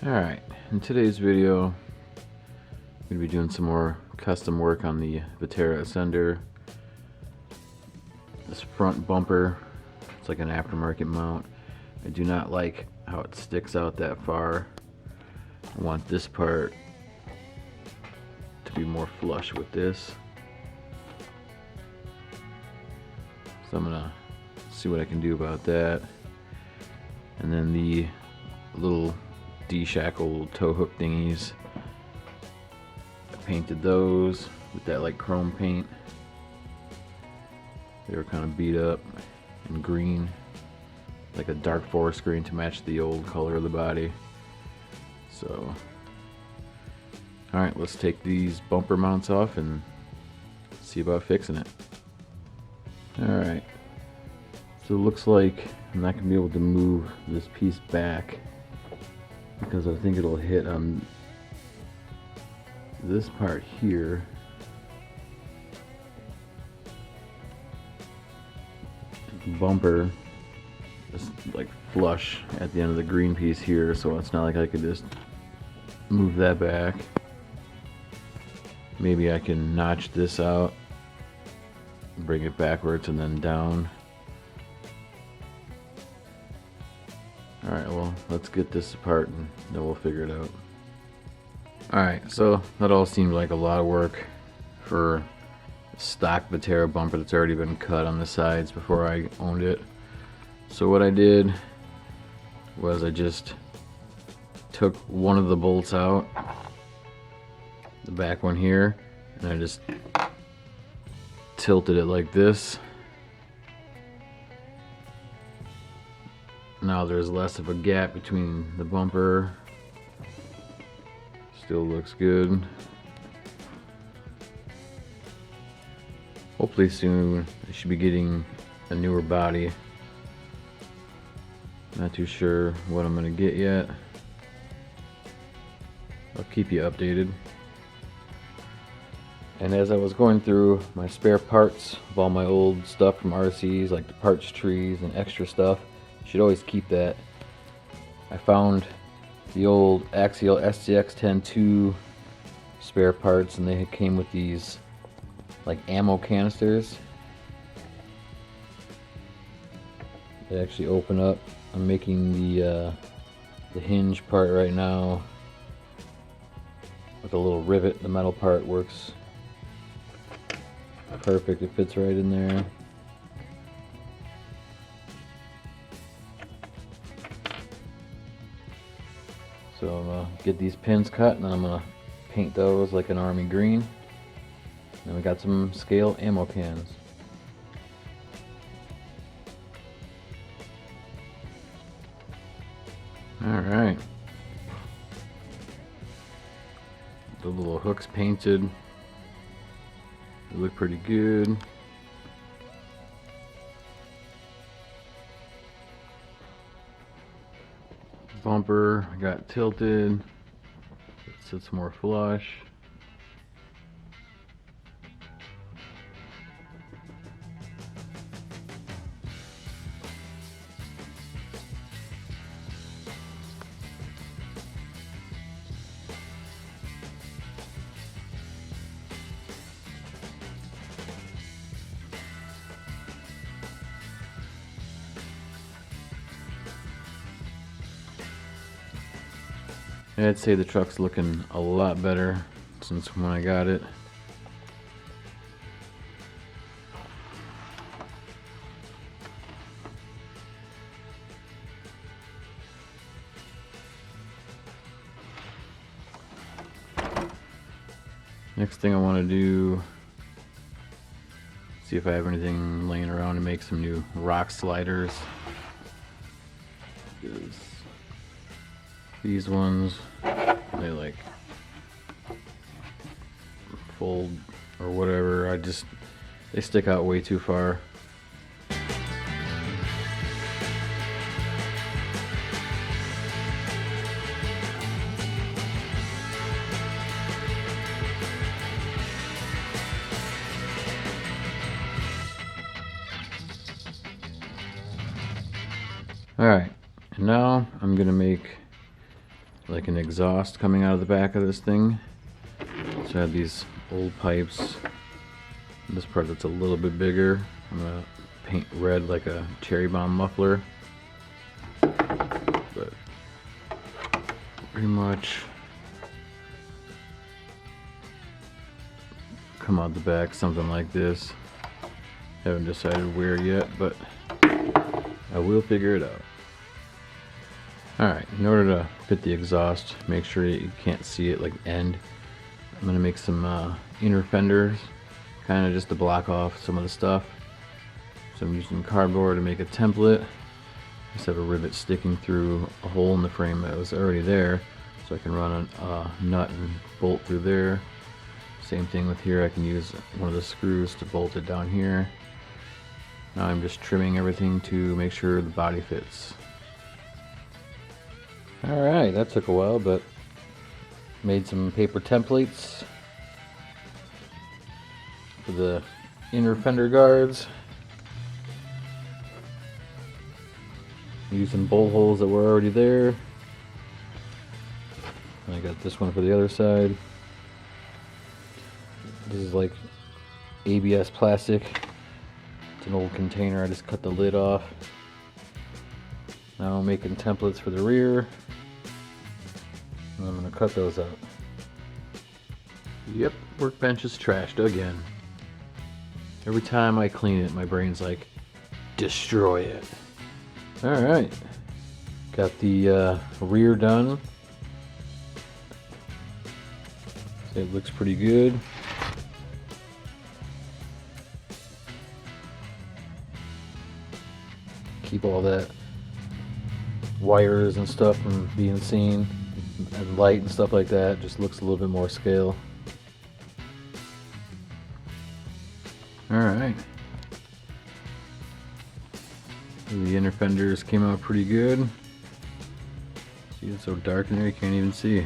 Alright, in today's video, I'm going to be doing some more custom work on the Vaterra Ascender. This front bumper, it's like an aftermarket mount. I do not like how it sticks out that far. I want this part to be more flush with this. So I'm going to see what I can do about that. And then the little D-shackle tow hook thingies, I painted those with that like chrome paint. They were kind of beat up and green, like a dark forest green to match the old color of the body. So alright, let's take these bumper mounts off and see about fixing it. Alright, so it looks like I'm not going to be able to move this piece back because I think it'll hit on this part here. Bumper is like flush at the end of the green piece here, so it's not like I could just move that back. Maybe I can notch this out, bring it backwards and then down. Alright, well, let's get this apart and then we'll figure it out. Alright, so that all seemed like a lot of work for a stock Vaterra bumper that's already been cut on the sides before I owned it. So what I did was I just took one of the bolts out, the back one here, and I just tilted it like this. Now there's less of a gap between the bumper. Still looks good. Hopefully soon I should be getting a newer body. Not too sure what I'm gonna get yet. I'll keep you updated. And as I was going through my spare parts of all my old stuff from RCs, like the parts trees and extra stuff, you should always keep that. I found the old Axial SCX-10-2 spare parts, and they came with these like ammo canisters. They actually open up. I'm making the hinge part right now with a little rivet. The metal part works perfect. It fits right in there. So I'm gonna get these pins cut and then I'm gonna paint those like an army green. And we got some scale ammo cans. Alright. The little hooks painted. They look pretty good. Bumper got tilted. It sits more flush. I'd say the truck's looking a lot better since when I got it. Next thing I want to do, see if I have anything laying around to make some new rock sliders. These ones, they like fold or whatever. They stick out way too far. Alright, and now I'm going to make like an exhaust coming out of the back of this thing. So I have these old pipes. This part that's a little bit bigger, I'm gonna paint red like a cherry bomb muffler. But pretty much come out the back something like this. Haven't decided where yet, but I will figure it out. Alright, in order to fit the exhaust, make sure you can't see it like end. I'm gonna make some inner fenders, kind of just to block off some of the stuff. So I'm using cardboard to make a template. Just have a rivet sticking through a hole in the frame that was already there, so I can run a nut and bolt through there. Same thing with here, I can use one of the screws to bolt it down here. Now I'm just trimming everything to make sure the body fits. Alright, that took a while, but made some paper templates for the inner fender guards. Using bolt holes that were already there. I got this one for the other side. This is like ABS plastic. It's an old container, I just cut the lid off. Now I'm making templates for the rear. And I'm going to cut those out. Yep, workbench is trashed again. Every time I clean it, my brain's like, destroy it. Alright, got the rear done. It looks pretty good. Keep all that wires and stuff from being seen, and light and stuff like that. Just looks a little bit more scale. Alright. The inner fenders came out pretty good. See, it's so dark in there you can't even see.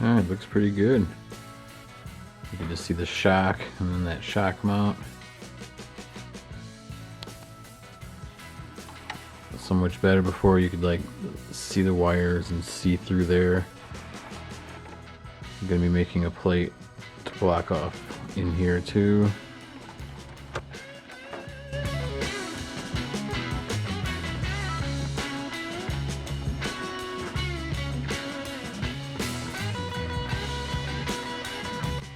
Alright, looks pretty good. You can just see the shock and then that shock mount. So much better. Before you could like see the wires and see through there. I'm gonna be making a plate to block off in here too.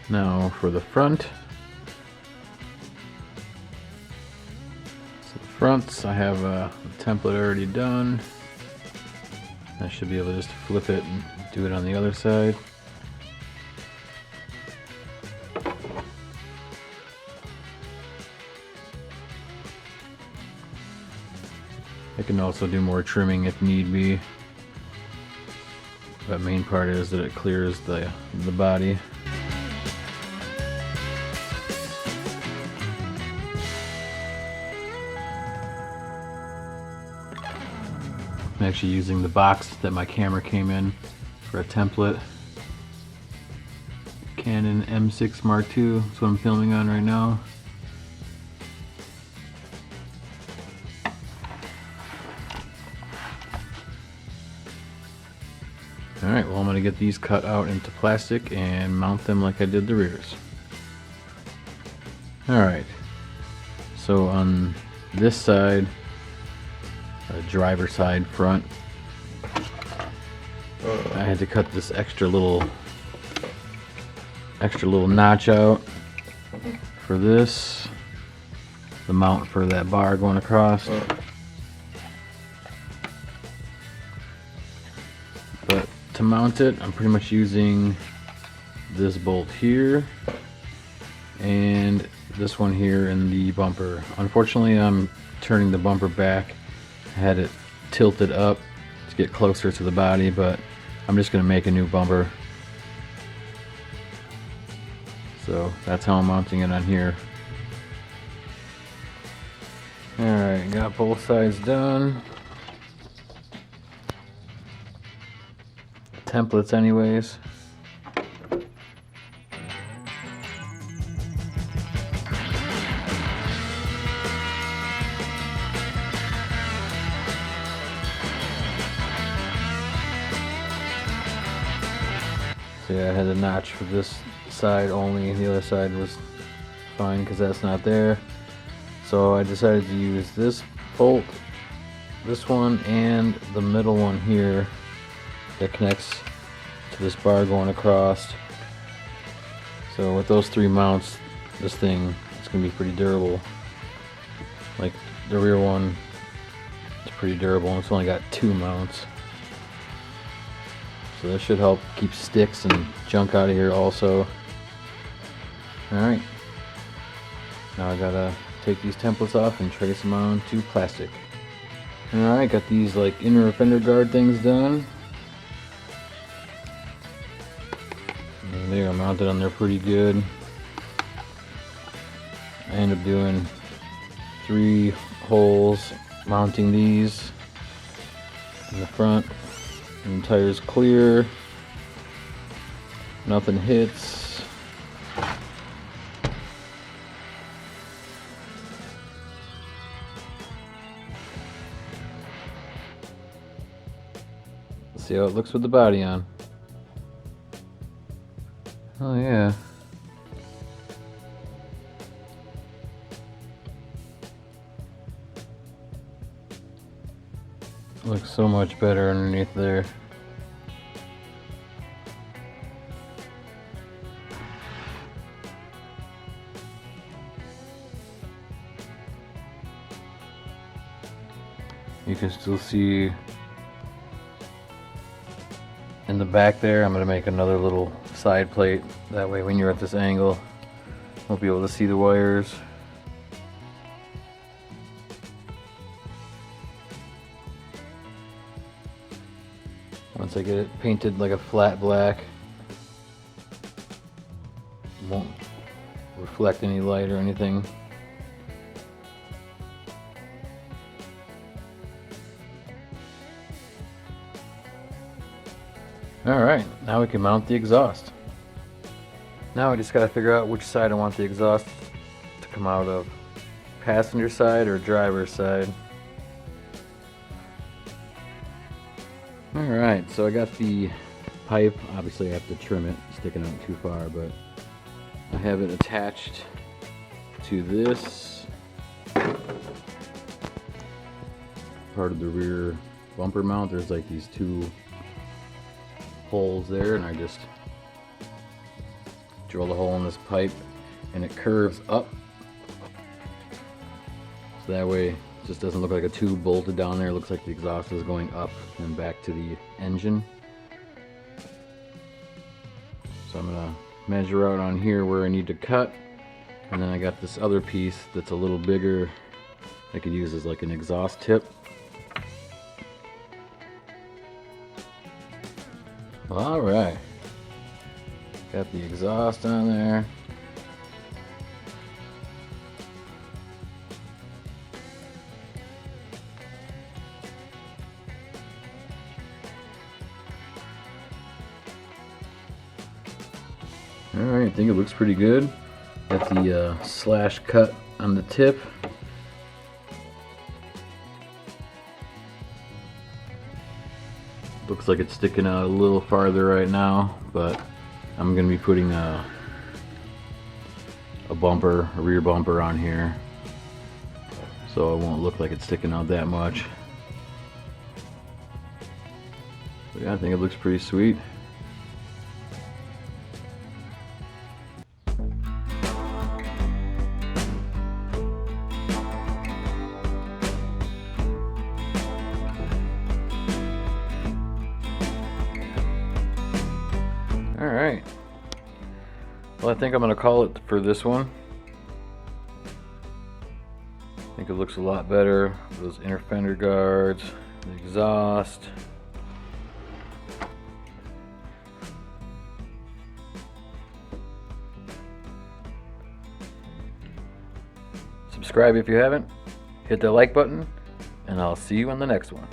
Now for the front. So the fronts, I have a template already done. I should be able to just flip it and do it on the other side. I can also do more trimming if need be. But main part is that it clears the body. I'm actually using the box that my camera came in for a template. Canon M6 Mark II, that's what I'm filming on right now. Alright, well I'm going to get these cut out into plastic and mount them like I did the rears. Alright, so on this side, driver side front, I had to cut this extra little notch out for this, the mount for that bar going across. But to mount it, I'm pretty much using this bolt here and this one here in the bumper. Unfortunately, I'm turning the bumper back. I had it tilted up to get closer to the body, but I'm just going to make a new bumper. So that's how I'm mounting it on here. Alright, got both sides done. Templates anyways. yeah, I had a notch for this side only. The other side was fine because that's not there. So I decided to use this bolt, this one, and the middle one here that connects to this bar going across. So with those 3 mounts, this thing is going to be pretty durable. Like the rear one, it's pretty durable, and it's only got 2 mounts. So that should help keep sticks and junk out of here also. Alright, now I gotta take these templates off and trace them on to plastic. Alright, got these like inner fender guard things done. And they are mounted on there pretty good. I end up doing 3 holes mounting these in the front, and the tire's clear, nothing hits. See how it looks with the body on. Oh yeah. Looks so much better underneath there. You can still see in the back there. I'm going to make another little side plate. That way when you're at this angle, you'll be able to see the wires. Once I get it painted like a flat black, it won't reflect any light or anything. Alright, now we can mount the exhaust. Now I just gotta figure out which side I want the exhaust to come out of. Passenger side or driver's side. Alright, so I got the pipe. Obviously I have to trim it, sticking out too far, but I have it attached to this part of the rear bumper mount. There's like these 2 holes there, and I just drill the hole in this pipe and it curves up, so that way it just doesn't look like a tube bolted down there. It looks like the exhaust is going up and back to the engine. So I'm gonna measure out on here where I need to cut, and then I got this other piece that's a little bigger I could use as like an exhaust tip. Alright, got the exhaust on there. Alright, I think it looks pretty good. Got the slash cut on the tip. Looks like it's sticking out a little farther right now, but I'm going to be putting a rear bumper on here, so it won't look like it's sticking out that much. But yeah, I think it looks pretty sweet. Alright, well, I think I'm going to call it for this one. I think it looks a lot better. Those inner fender guards, the exhaust. Subscribe if you haven't, hit the like button, and I'll see you in the next one.